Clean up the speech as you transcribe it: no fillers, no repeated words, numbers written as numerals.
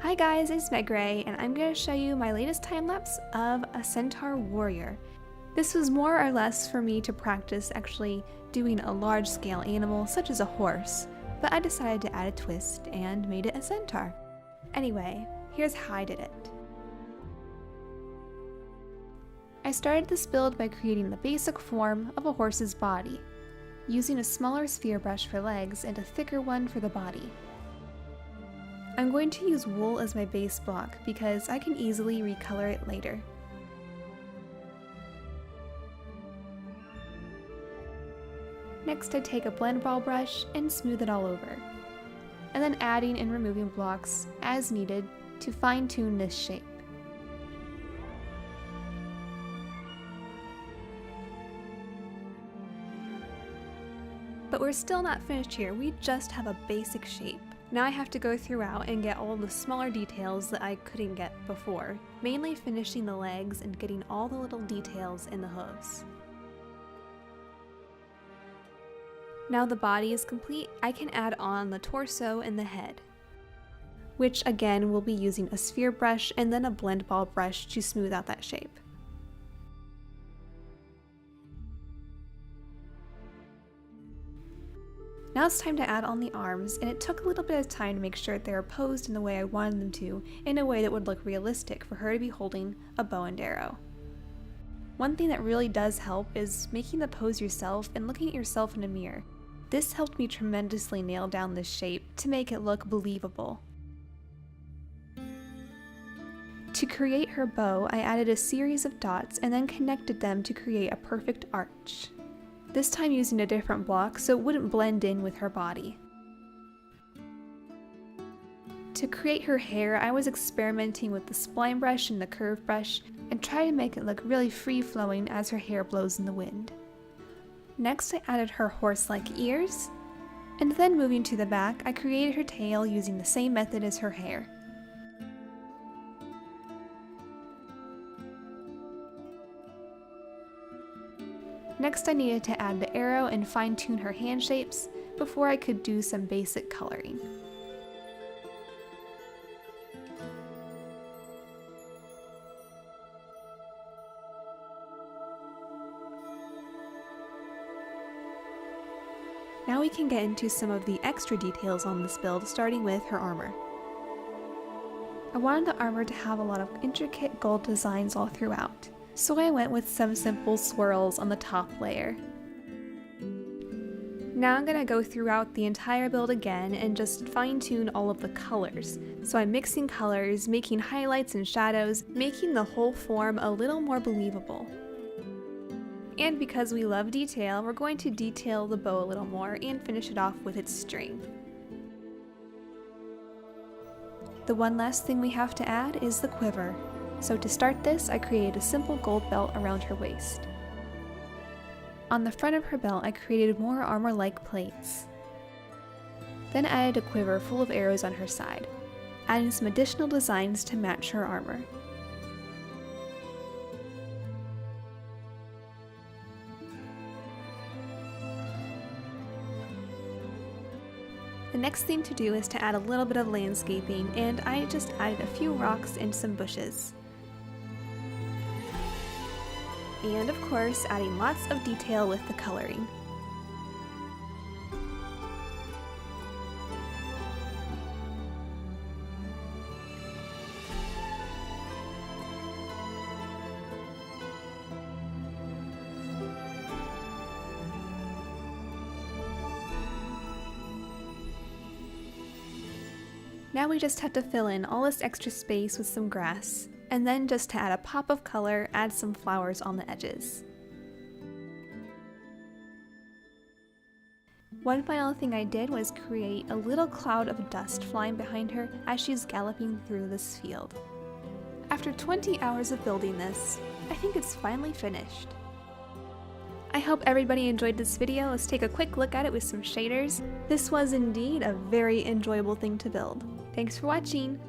Hi guys, it's MegRae, and I'm going to show you my latest time-lapse of a Centaur warrior. This was more or less for me to practice actually doing a large-scale animal such as a horse, but I decided to add a twist and made it a centaur. Anyway, here's how I did it. I started this build by creating the basic form of a horse's body, using a smaller sphere brush for legs and a thicker one for the body. I'm going to use wool as my base block because I can easily recolor it later. Next, I take a blend ball brush and smooth it all over, and then adding and removing blocks as needed to fine-tune this shape. But we're still not finished here, we just have a basic shape. Now I have to go throughout and get all the smaller details that I couldn't get before, mainly finishing the legs and getting all the little details in the hooves. Now the body is complete, I can add on the torso and the head, which again will be using a sphere brush and then a blend ball brush to smooth out that shape. Now it's time to add on the arms, and it took a little bit of time to make sure they were posed in the way I wanted them to, in a way that would look realistic for her to be holding a bow and arrow. One thing that really does help is making the pose yourself and looking at yourself in a mirror. This helped me tremendously nail down this shape to make it look believable. To create her bow, I added a series of dots and then connected them to create a perfect arch. This time using a different block so it wouldn't blend in with her body. To create her hair, I was experimenting with the spline brush and the curve brush and tried to make it look really free-flowing as her hair blows in the wind. Next, I added her horse-like ears, and then moving to the back, I created her tail using the same method as her hair. Next, I needed to add the arrow and fine-tune her hand shapes before I could do some basic coloring. Now we can get into some of the extra details on this build, starting with her armor. I wanted the armor to have a lot of intricate gold designs all throughout, so I went with some simple swirls on the top layer. Now I'm going to go throughout the entire build again and just fine-tune all of the colors. So I'm mixing colors, making highlights and shadows, making the whole form a little more believable. And because we love detail, we're going to detail the bow a little more and finish it off with its string. The one last thing we have to add is the quiver. So to start this, I created a simple gold belt around her waist. On the front of her belt, I created more armor-like plates. Then I added a quiver full of arrows on her side, adding some additional designs to match her armor. The next thing to do is to add a little bit of landscaping, and I just added a few rocks and some bushes. And of course, adding lots of detail with the coloring. Now we just have to fill in all this extra space with some grass, and then just to add a pop of color, add some flowers on the edges. One final thing I did was create a little cloud of dust flying behind her as she's galloping through this field. After 20 hours of building this, I think it's finally finished. I hope everybody enjoyed this video. Let's take a quick look at it with some shaders. This was indeed a very enjoyable thing to build. Thanks for watching!